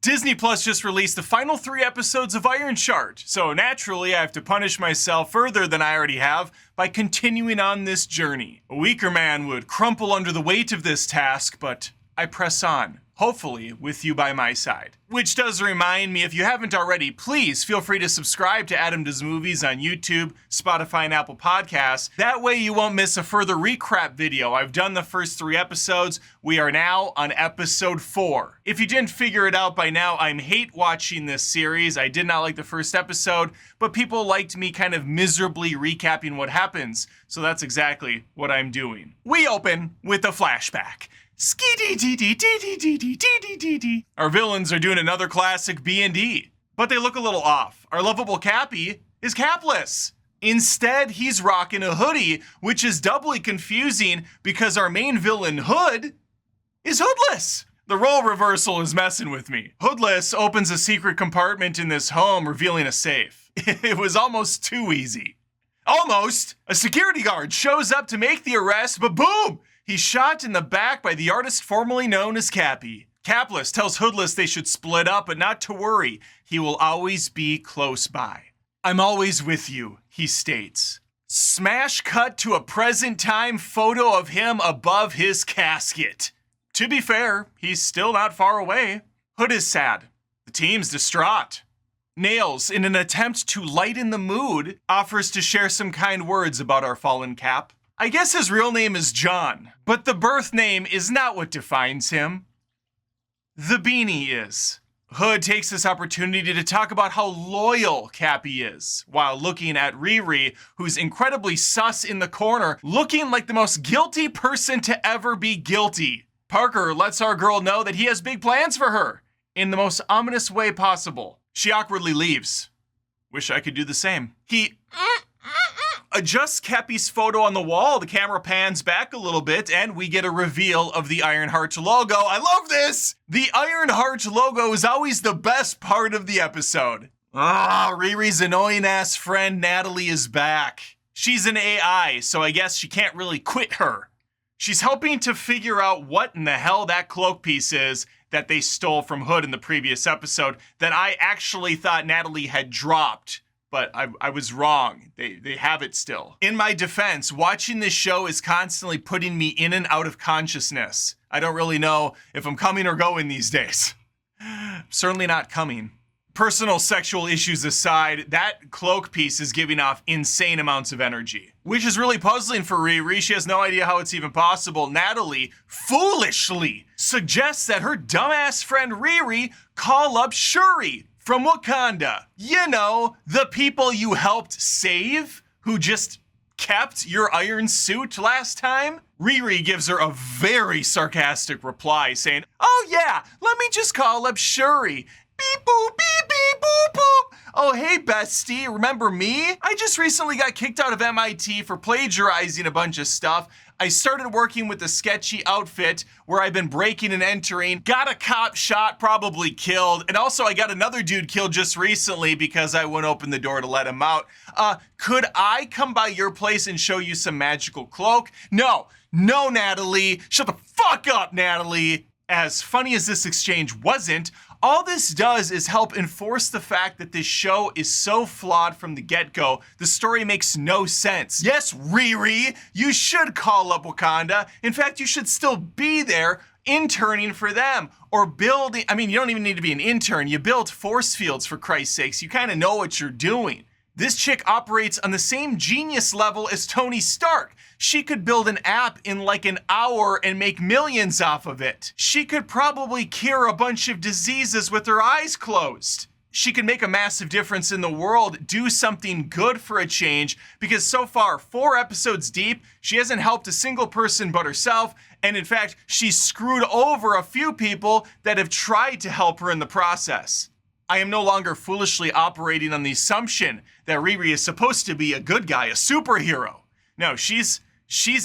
Disney Plus just released the final 3 episodes of Ironheart, so naturally I have to punish myself further than I already have by continuing on this journey. A weaker man would crumple under the weight of this task, but I press on, hopefully with you by my side. Which does remind me, if you haven't already, please feel free to subscribe to Adam Does Movies on YouTube, Spotify, and Apple Podcasts. That way you won't miss a further recap video. I've done the first 3 episodes. We are now on episode 4. If you didn't figure it out by now, I'm hate watching this series. I did not like the first episode, but people liked me kind of miserably recapping what happens, so that's exactly what I'm doing. We open with a flashback. Our villains are doing another classic B&D, but they look a little off. Our lovable Cappy is capless. Instead, he's rocking a hoodie, which is doubly confusing because our main villain, Hood, is hoodless. The role reversal is messing with me. Hoodless opens a secret compartment in this home, revealing a safe. It was almost too easy. Almost! A security guard shows up to make the arrest, but boom! He's shot in the back by the artist formerly known as Cappy. Capless tells Hoodless they should split up, but not to worry. He will always be close by. I'm always with you, he states. Smash cut to a present time photo of him above his casket. To be fair, he's still not far away. Hood is sad. The team's distraught. Nails, in an attempt to lighten the mood, offers to share some kind words about our fallen Cap. I guess his real name is John, but the birth name is not what defines him. The beanie is. Hood takes this opportunity to talk about how loyal Cappy is, while looking at Riri, who's incredibly sus in the corner, looking like the most guilty person to ever be guilty. Parker lets our girl know that he has big plans for her, in the most ominous way possible. She awkwardly leaves. Wish I could do the same. He adjusts Cappy's photo on the wall. The camera pans back a little bit and we get a reveal of the Ironheart logo. I love this! The Ironheart logo is always the best part of the episode. Riri's annoying ass friend Natalie is back. She's an AI, so I guess she can't really quit her. She's helping to figure out what in the hell that cloak piece is that they stole from Hood in the previous episode that I actually thought Natalie had dropped. But I was wrong. They have it still. In my defense, watching this show is constantly putting me in and out of consciousness. I don't really know if I'm coming or going these days. Certainly not coming. Personal sexual issues aside, that cloak piece is giving off insane amounts of energy, which is really puzzling for Riri. She has no idea how it's even possible. Natalie foolishly suggests that her dumbass friend Riri call up Shuri from Wakanda. You know, the people you helped save, who just kept your iron suit last time? Riri gives her a very sarcastic reply saying, oh yeah, let me just call up Shuri. Beep boop, beep beep boop boop. Oh hey bestie, remember me? I just recently got kicked out of MIT for plagiarizing a bunch of stuff. I started working with a sketchy outfit where I've been breaking and entering, got a cop shot, probably killed, and also I got another dude killed just recently because I wouldn't open the door to let him out. Could I come by your place and show you some magical cloak? No, Natalie, shut the fuck up, Natalie. As funny as this exchange wasn't, all this does is help enforce the fact that this show is so flawed from the get-go, the story makes no sense. Yes, Riri, you should call up Wakanda. In fact, you should still be there interning for them or building. I mean, you don't even need to be an intern. You build force fields, for Christ's sakes. You kind of know what you're doing. This chick operates on the same genius level as Tony Stark. She could build an app in like an hour and make millions off of it. She could probably cure a bunch of diseases with her eyes closed. She could make a massive difference in the world, do something good for a change, because so far, 4 episodes deep, she hasn't helped a single person but herself, and in fact, she's screwed over a few people that have tried to help her in the process. I am no longer foolishly operating on the assumption that Riri is supposed to be a good guy, a superhero. No, she's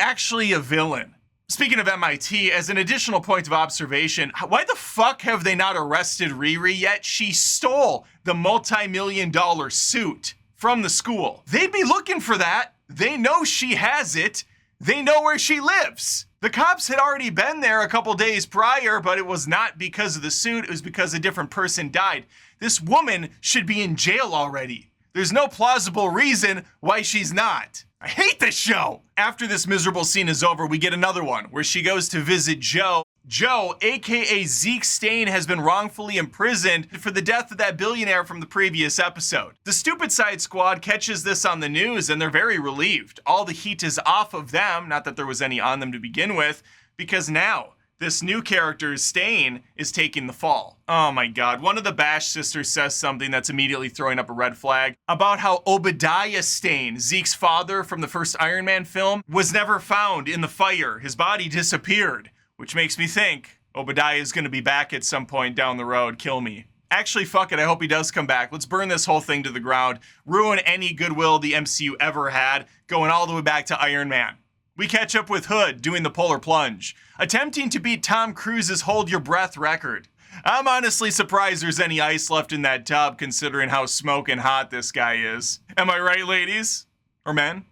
actually a villain. Speaking of MIT, as an additional point of observation, why the fuck have they not arrested Riri yet? She stole the multi-million-dollar suit from the school. They'd be looking for that. They know she has it. They know where she lives. The cops had already been there a couple days prior, but it was not because of the suit. It was because a different person died. This woman should be in jail already. There's no plausible reason why she's not. I hate this show. After this miserable scene is over, we get another one where she goes to visit Joe. Joe, aka Zeke Stain, has been wrongfully imprisoned for the death of that billionaire from the previous episode. The Stupid Side Squad catches this on the news and they're very relieved. All the heat is off of them, not that there was any on them to begin with, because now this new character, Stain, is taking the fall. Oh my god, one of the Bash sisters says something that's immediately throwing up a red flag about how Obadiah Stain, Zeke's father from the first Iron Man film, was never found in the fire. His body disappeared. Which makes me think Obadiah is going to be back at some point down the road. Kill me. Actually, fuck it. I hope he does come back. Let's burn this whole thing to the ground. Ruin any goodwill the MCU ever had, going all the way back to Iron Man. We catch up with Hood doing the polar plunge, attempting to beat Tom Cruise's Hold Your Breath record. I'm honestly surprised there's any ice left in that tub, considering how smoking hot this guy is. Am I right, ladies? Or men?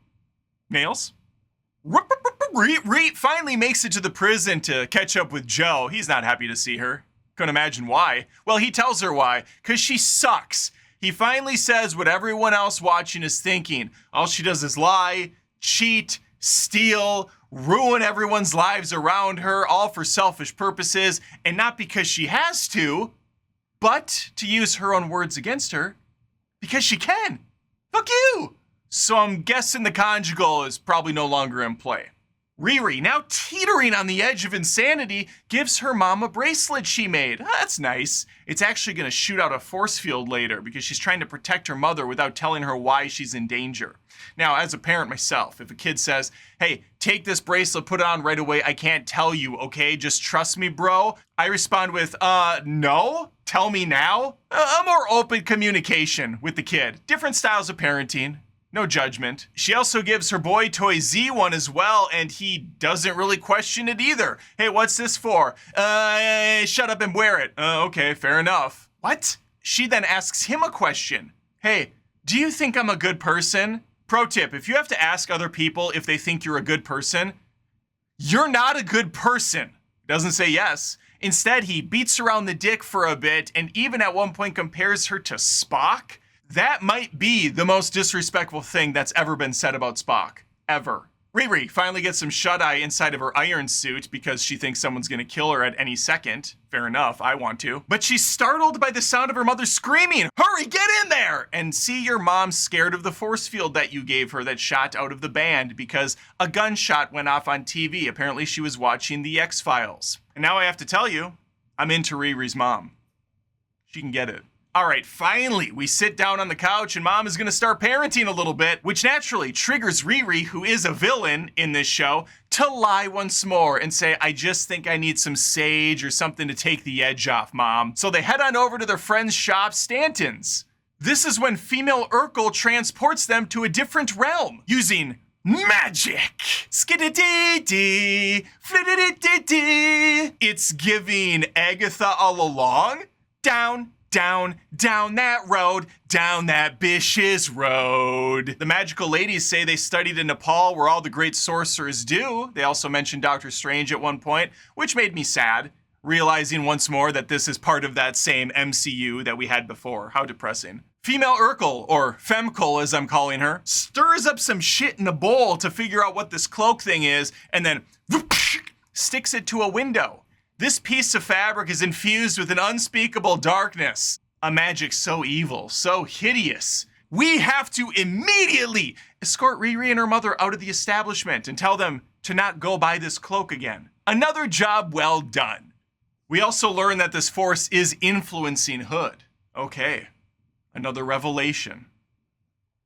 Males? Riri finally makes it to the prison to catch up with Joe. He's not happy to see her. Couldn't imagine why. Well, he tells her why. Because she sucks. He finally says what everyone else watching is thinking. All she does is lie, cheat, steal, ruin everyone's lives around her, all for selfish purposes, and not because she has to, but to use her own words against her, because she can. Fuck you! So I'm guessing the conjugal is probably no longer in play. Riri, now teetering on the edge of insanity, gives her mom a bracelet she made. That's nice. It's actually going to shoot out a force field later because she's trying to protect her mother without telling her why she's in danger. Now, as a parent myself, if a kid says, hey, take this bracelet, put it on right away, I can't tell you, okay? Just trust me, bro. I respond with, no? Tell me now? A more open communication with the kid. Different styles of parenting. No judgment. She also gives her boy toy Z one as well, and he doesn't really question it either. Hey, what's this for? Shut up and wear it. Okay, fair enough. What? She then asks him a question. Hey, do you think I'm a good person? Pro tip, if you have to ask other people if they think you're a good person, you're not a good person. Doesn't say yes. Instead, he beats her around the dick for a bit, and even at one point compares her to Spock. That might be the most disrespectful thing that's ever been said about Spock. Ever. Riri finally gets some shut-eye inside of her iron suit because she thinks someone's gonna kill her at any second. Fair enough, I want to. But she's startled by the sound of her mother screaming, hurry, get in there! And see your mom scared of the force field that you gave her that shot out of the band because a gunshot went off on TV. Apparently she was watching the X-Files. And now I have to tell you, I'm into Riri's mom. She can get it. All right, finally, we sit down on the couch and mom is gonna start parenting a little bit, which naturally triggers Riri, who is a villain in this show, to lie once more and say, I just think I need some sage or something to take the edge off, mom. So they head on over to their friend's shop, Stanton's. This is when female Urkel transports them to a different realm using magic. Skididee-dee, flididididee. It's giving Agatha All Along. Down that road, down that bitch's road. The magical ladies say they studied in Nepal where all the great sorcerers do. They also mentioned Doctor Strange at one point, which made me sad, realizing once more that this is part of that same MCU that we had before. How depressing. Female Urkel, or Femkel as I'm calling her, stirs up some shit in a bowl to figure out what this cloak thing is, and then sticks it to a window. This piece of fabric is infused with an unspeakable darkness. A magic so evil, so hideous. We have to immediately escort Riri and her mother out of the establishment and tell them to not go buy this cloak again. Another job well done. We also learn that this force is influencing Hood. Okay, another revelation.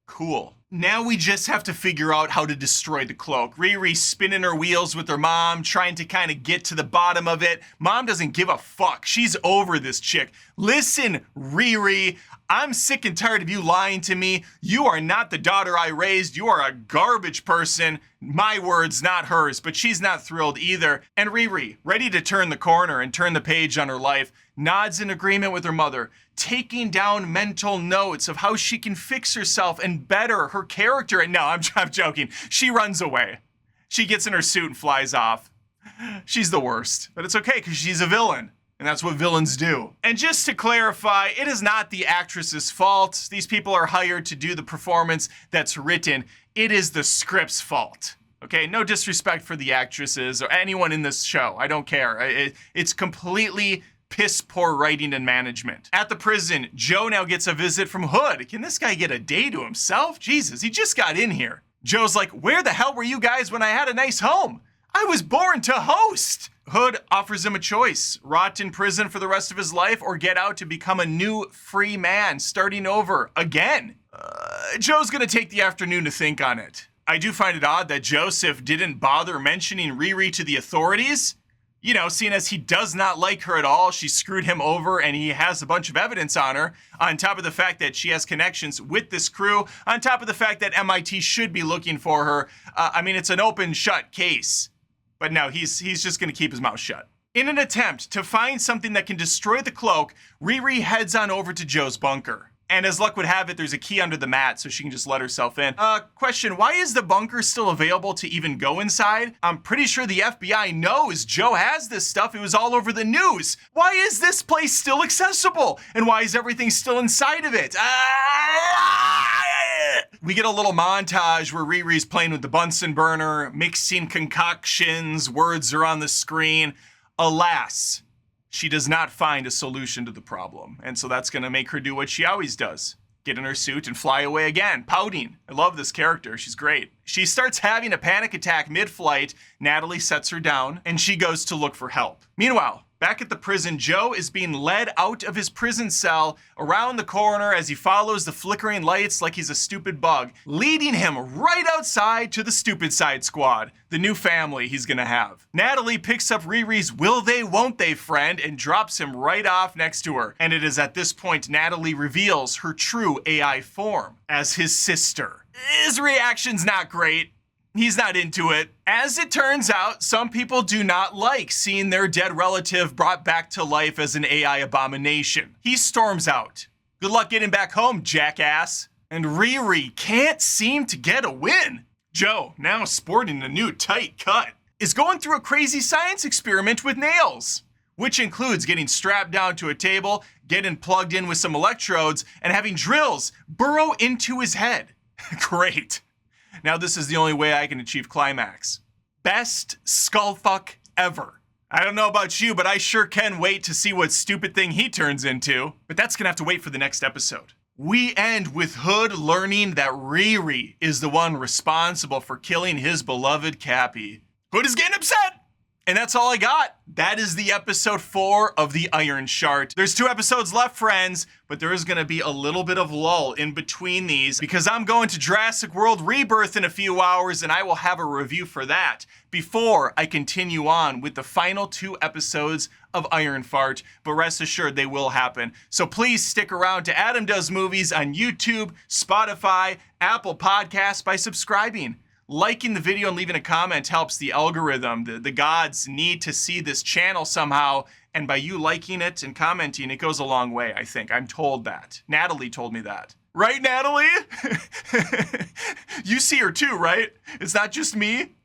Cool. Now we just have to figure out how to destroy the cloak. Riri spinning her wheels with her mom, trying to kind of get to the bottom of it. Mom doesn't give a fuck. She's over this chick. Listen, Riri, I'm sick and tired of you lying to me. You are not the daughter I raised. You are a garbage person. My words, not hers, but she's not thrilled either. And Riri, ready to turn the corner and turn the page on her life, nods in agreement with her mother, taking down mental notes of how she can fix herself and better her character. And no, I'm joking. She runs away. She gets in her suit and flies off. She's the worst, but it's okay because she's a villain. And that's what villains do. And just to clarify, it is not the actress's fault. These people are hired to do the performance that's written. It is the script's fault. Okay, no disrespect for the actresses or anyone in this show. I don't care. It's completely piss poor writing and management. At the prison, Joe now gets a visit from Hood. Can this guy get a day to himself? Jesus, he just got in here. Joe's like, where the hell were you guys when I had a nice home? I was born to host. Hood offers him a choice: rot in prison for the rest of his life or get out to become a new free man, starting over again. Joe's gonna take the afternoon to think on it. I do find it odd that Joseph didn't bother mentioning Riri to the authorities. You know, seeing as he does not like her at all, she screwed him over and he has a bunch of evidence on her, on top of the fact that she has connections with this crew, on top of the fact that MIT should be looking for her. I mean, it's an open shut case. But no, he's just gonna keep his mouth shut. In an attempt to find something that can destroy the cloak, Riri heads on over to Joe's bunker. And as luck would have it, there's a key under the mat so she can just let herself in. Question, why is the bunker still available to even go inside? I'm pretty sure the FBI knows Joe has this stuff. It was all over the news. Why is this place still accessible? And why is everything still inside of it? We get a little montage where Riri's playing with the Bunsen burner, mixing concoctions, words are on the screen. Alas, she does not find a solution to the problem. And so that's gonna make her do what she always does: get in her suit and fly away again, pouting. I love this character, she's great. She starts having a panic attack mid-flight. Natalie sets her down and she goes to look for help. Meanwhile, back at the prison, Joe is being led out of his prison cell around the corner as he follows the flickering lights like he's a stupid bug, leading him right outside to the Stupid Side Squad, the new family he's gonna have. Natalie picks up Riri's will they, won't they friend and drops him right off next to her. And it is at this point Natalie reveals her true AI form as his sister. His reaction's not great. He's not into it. As it turns out, some people do not like seeing their dead relative brought back to life as an AI abomination. He storms out. Good luck getting back home, jackass. And Riri can't seem to get a win. Joe, now sporting a new tight cut, is going through a crazy science experiment with nails, which includes getting strapped down to a table, getting plugged in with some electrodes, and having drills burrow into his head. Great. Now this is the only way I can achieve climax. Best skullfuck ever. I don't know about you, but I sure can wait to see what stupid thing he turns into. But that's gonna have to wait for the next episode. We end with Hood learning that Riri is the one responsible for killing his beloved Cappy. Hood is getting upset! And that's all I got. That is the episode 4 of the Ironheart. There's 2 episodes left, friends, but there is gonna be a little bit of lull in between these because I'm going to Jurassic World Rebirth in a few hours and I will have a review for that before I continue on with the final 2 episodes of Ironheart, but rest assured they will happen. So please stick around to Adam Does Movies on YouTube, Spotify, Apple Podcasts by subscribing. Liking the video and leaving a comment helps the algorithm. The gods need to see this channel somehow, and by you liking it and commenting, it goes a long way, I think. I'm told that. Natalie told me that. Right, Natalie? You see her too, right? It's not just me?